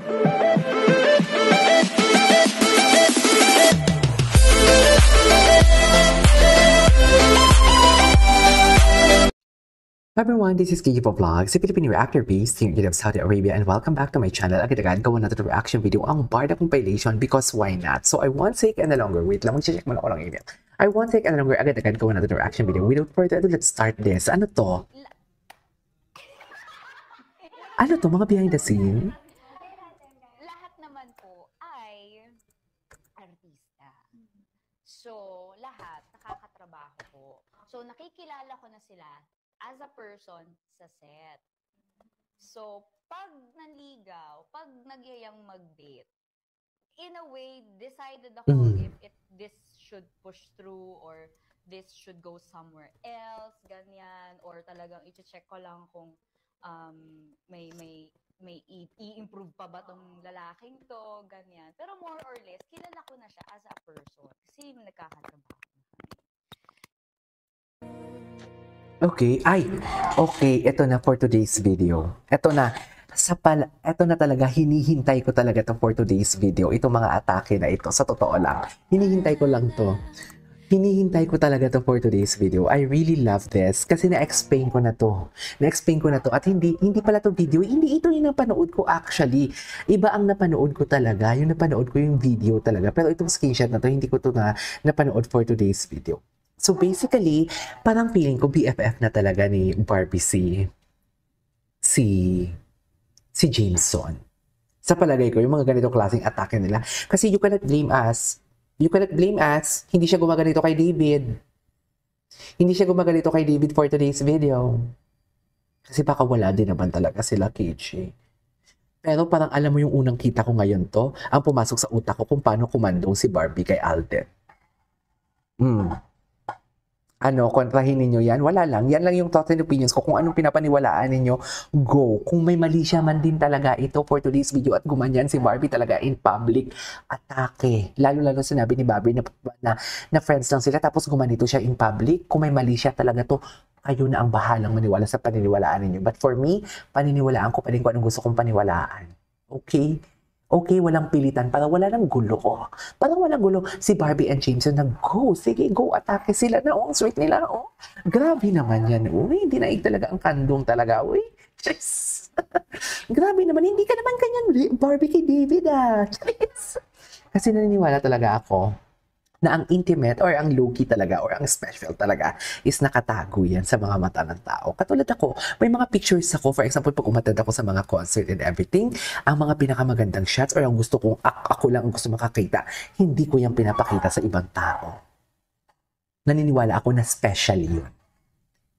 Hi everyone, this is Kiki for Vlogs, a Filipino reactor based here in Saudi Arabia, and welcome back to my channel. Agad-agad gawa natin the reaction video ang Barda compilation because why not? So I won't take any longer. Wait lang, mag-check mo na ako lang email. I won't take any longer. Agad-agad gawa natin the reaction video. Without further ado, let's start this. Ano to? Ano to? Mga behind the scene? Lahat naman po ay artista. So, lahat nakakatrabaho po. So, nakikilala ko na sila as a person sa set. So, pag nanligaw, pag nagyayang mag-date, in a way, decided ako if this should push through or this should go somewhere else, ganyan, or talagang i-check ko lang kung may i-improve pa ba tong lalaking to, ganyan. Pero more or less, kilala ko na siya as a person kasi nagkakatrabaho. Okay, ito na for today's video. Ito na talaga, hinihintay ko talaga to for today's video. Itong mga atake na ito, sa totoo lang. Hinihintay ko lang to. Hinihintay ko talaga to for today's video. I really love this kasi na-explain ko na to. Na-explain ko na to at hindi pala to video. Hindi ito yung napanood ko actually. Iba ang napanood ko talaga. Yung napanood ko yung video talaga. Pero itong screenshot na to, hindi ko to napanood for today's video. So basically, parang feeling ko BFF na talaga ni Barbie si Jameson. Sa palagay ko, yung mga ganitong klaseng atake nila. Kasi you cannot blame us. Hindi siya gumaganito kay David. Hindi siya gumaganito kay David for today's video. Kasi baka wala din naman talaga sila, KJ. Pero parang alam mo yung unang kita ko ngayon to, ang pumasok sa utak ko kung paano kumandong si Barbie kay Alden. Kontrahin ninyo yan? Wala lang. Yan lang yung thoughts and opinions ko. Kung anong pinapaniwalaan ninyo, go. Kung may mali siya man din talaga ito for today's video at gumanyan si Barbie talaga in public, atake. Lalo sinabi ni Barbie na friends lang sila tapos gumanito siya in public. Kung may mali siya talaga to, kayo na ang bahalang maniwala sa paniniwalaan ninyo. But for me, paniniwalaan ko pa din kung anong gusto kong paniwalaan. Okay? Okay, walang pilitan. Parang wala nang gulo. Parang walang gulo. Si Barbie and Jameson nag-go. Sige, go. Atake sila na. Ang sweet nila. Grabe naman yan. Uy, dinaig talaga ang kandong talaga. Uy, yes. Grabe naman. Hindi ka naman kanyan Barbie kay David Yes. Kasi naniniwala talaga ako na ang intimate or ang low-key talaga or ang special talaga is nakatago yan sa mga mata ng tao. Katulad ako, may mga pictures ako, for example, pag umattend ako sa mga concert and everything, ang mga pinakamagandang shots or ang gusto kong ako lang ang gusto makakita, hindi ko yan pinapakita sa ibang tao. Naniniwala ako na special yun.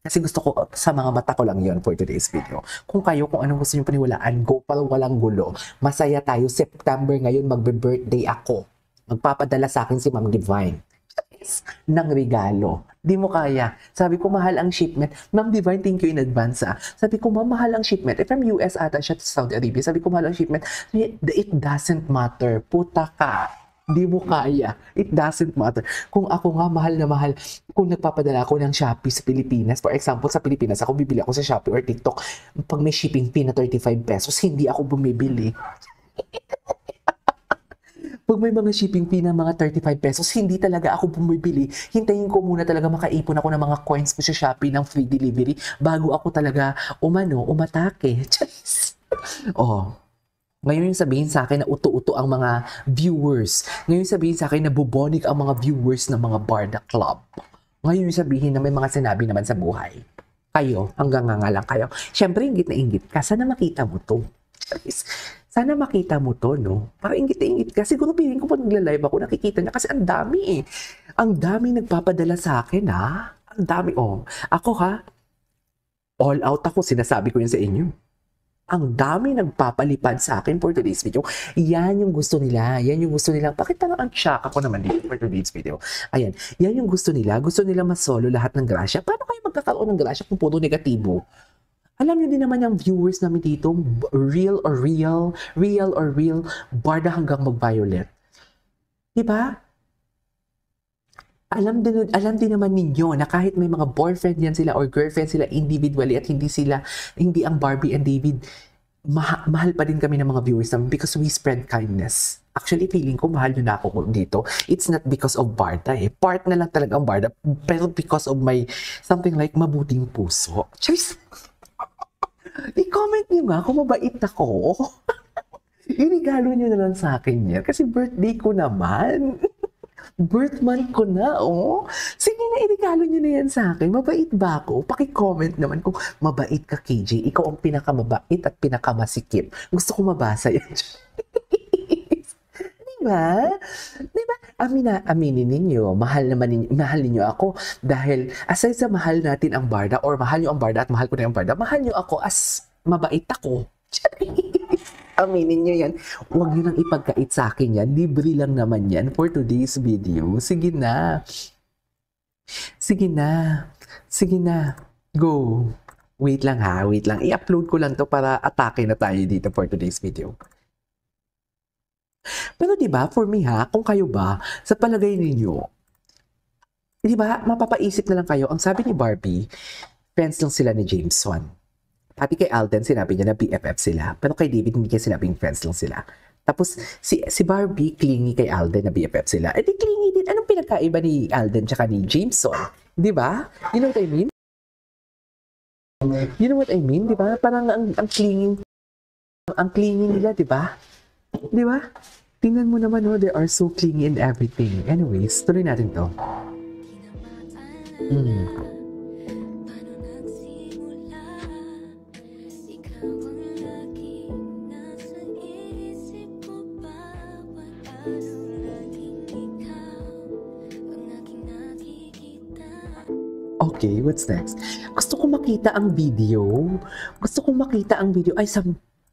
Kasi gusto ko, sa mga mata ko lang yun for today's video. Kung anong gusto nyo paniwalaan, go, parang walang gulo. Masaya tayo. September ngayon, magbe-birthday ako. Magpapadala sa akin si Ma'am Divine ng regalo. Di mo kaya. Sabi ko, mahal ang shipment. Ma'am Divine, thank you in advance. Sabi ko, mahal ang shipment. From US ata siya sa Saudi Arabia. Sabi ko, mahal ang shipment. It doesn't matter. Puta ka. Di mo kaya. It doesn't matter. Kung ako nga, mahal na mahal. Kung nagpapadala ako ng Shopee sa Pilipinas, for example, sa Pilipinas, ako bibili ako sa Shopee or TikTok. Pag may shipping fee na 35 pesos, hindi ako bumibili. Pag may mga shipping fee na mga 35 pesos, hindi talaga ako bumibili. Hintayin ko muna talaga makaipon ako ng mga coins ko sa Shopee ng free delivery bago ako talaga umatake. Ngayon yung sabihin sa akin na uto-uto ang mga viewers. Ngayon yung sabihin sa akin na bubonik ang mga viewers ng mga Barda Club. Ngayon yung sabihin na may mga sinabi naman sa buhay. Kayo, hanggang nga lang kayo. Siyempre, inggit na inggit ka. Sana makita mo to. Sana makita mo to, no? Para ingit na ingit ka. Siguro piling ko pag nagla-live ako, nakikita niya. Kasi ang dami eh. Ang dami nagpapadala sa akin, ha? Ang dami, Ako, ha? All out ako. Sinasabi ko yun sa inyo. Ang dami nagpapalipad sa akin for today's video. Yan yung gusto nila. Yan yung gusto nila. Bakit parang ang shock ako naman dito for today's video? Ayan. Yan yung gusto nila. Gusto nila masolo lahat ng grasya. Paano kayo magkakaroon ng grasya kung puro negatibo? Alam niyo din naman yung viewers namin dito, real or real, Barda hanggang mag-violet. Diba? Alam din naman ninyo na kahit may mga boyfriend yan sila or girlfriend sila individually at hindi ang Barbie and David mahal pa din kami ng mga viewers namin because we spread kindness. Actually, feeling ko mahal nyo na ako dito. It's not because of Barda eh. Part na lang talaga ang Barda. Pero because of my something like mabuting puso. Cheers! I-comment nyo nga kung mabait ako. Irigalo nyo na lang sa akin yan. Kasi birthday ko naman. Birth month ko na, oh. Sige na, irigalo nyo na yan sa akin. Mabait ba ako? Paki-comment naman kung mabait ka, KJ. Ikaw ang pinakamabait at pinakamasikip. Gusto ko mabasa yan. Diba? Diba? Aminin ninyo, mahal ninyo ako dahil aside sa mahal natin ang Barda or mahal nyo ang Barda at mahal ko na yung Barda, mahal nyo ako as mabait ako. Aminin nyo yan. Huwag nyo nang ipagkait sa akin yan. Libre lang naman yan for today's video. Sige na. Sige na. Sige na. Go. Wait lang ha. Wait lang. I-upload ko lang to para atake na tayo dito for today's video. Pero diba, for me ha, kung kayo ba, sa palagay ninyo, diba, mapapaisip na lang kayo, ang sabi ni Barbie, friends lang sila ni Jameson. Pati kay Alden, sinabi niya na BFF sila. Pero kay David, hindi niya sinabing friends lang sila. Tapos, si Barbie, clingy kay Alden na BFF sila. Eh, di clingy din. Anong pinagkaiba ni Alden tsaka ni Jameson? Di ba? You know what I mean? You know what I mean? Di ba? Parang ang clingy nila, di ba? Di ba? Tingnan mo naman, oh, they are so clingy in everything. Anyways, tuloy natin to. Okay, what's next? Gusto ko makita ang video. Gusto ko makita ang video. Ay,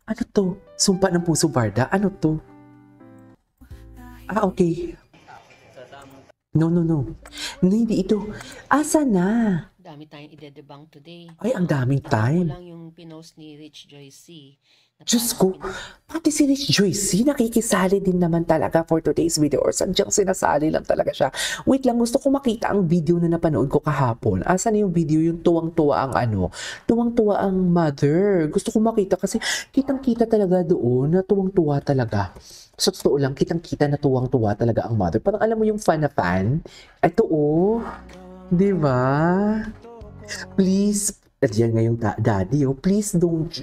ano to? Sumpa ng Puso Barda? Ano to? Ah, okay. No. Hindi ito. Asa na? Dami tayong ide-debunk today. Ay, ang daming time. Lang yung pinost ni Rich Joyce. Diyos ko, pati si Rich Joyce, nakikisali din naman talaga for today's video or sadyang sinasali lang talaga siya. Wait lang, gusto ko makita ang video na napanood ko kahapon. Asan yung video yung tuwang-tuwa ang tuwang-tuwa ang mother. Gusto ko makita kasi kitang-kita talaga doon na tuwang-tuwa talaga. Sa totoo lang, kitang-kita na tuwang-tuwa talaga ang mother. Parang alam mo yung fan na fan? Ito oh, di ba? Please, yan nga yung daddy, oh. Please don't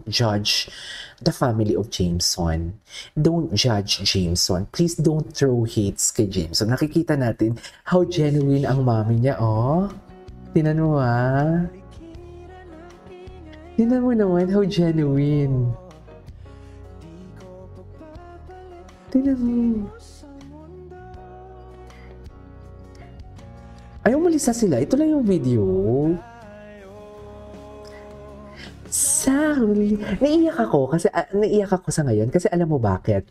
judge the family of Jameson. Don't judge Jameson. Please don't throw hates kay Jameson. Nakikita natin how genuine ang mommy niya, oh. Tingnan mo, ah. Tingnan mo naman how genuine. Tingnan mo. Ay, umalis na sila. Ito lang yung video. Naiiyak ako sa ngayon kasi alam mo bakit?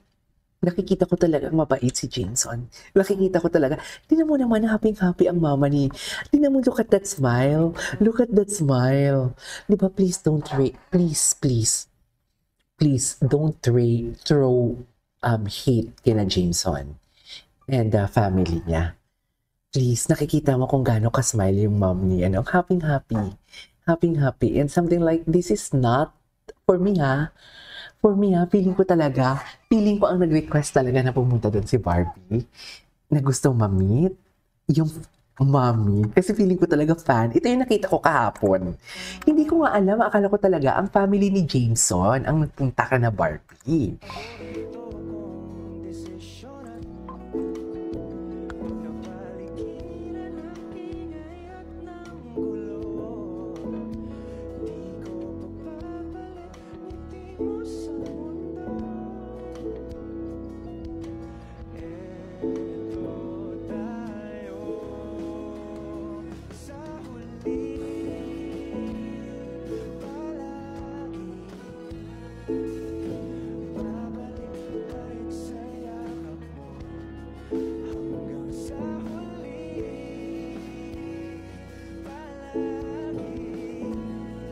Nakikita ko talaga mabait si Jameson. Nakikita ko talaga. Tingnan mo naman, happy-happy ang mama ni. Tingnan mo, look at that smile. Look at that smile. Di ba, please don't don't throw hate kina Jameson and the family niya. Please, nakikita mo kung gaano ka-smile yung mom ni, happy-happy. Happy. And something like this is not, for me ha, feeling ko ang nag-request talaga na pumunta doon si Barbie, na gusto ma-meet yung mommy. Kasi feeling ko talaga fan. Ito yung nakita ko kahapon. Hindi ko nga alam, akala ko talaga ang family ni Jameson ang nagpunta ka na Barbie.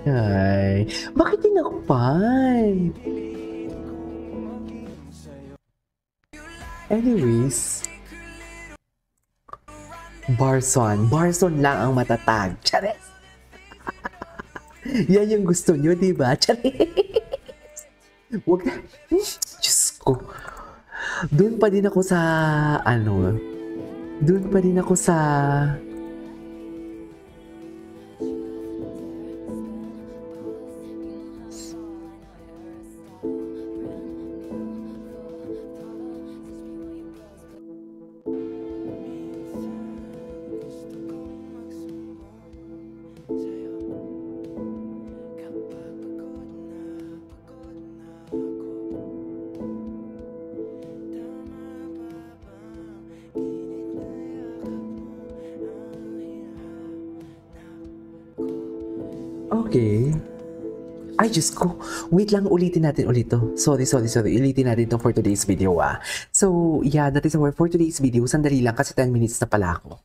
Ay, bakit tinakpan? Anyways, Barson lang ang matatag. Chares! Yan yung gusto nyo, di ba? Chares! Wag na. Diyos ko. Doon pa din ako sa, doon pa din ako sa, okay. Ay, Diyos ko. Wait lang, ulitin natin ulit to. Sorry. Ulitin natin to for today's video, ah. So, yeah, that is our for today's video. Sandali lang kasi 10 minutes na pala ako.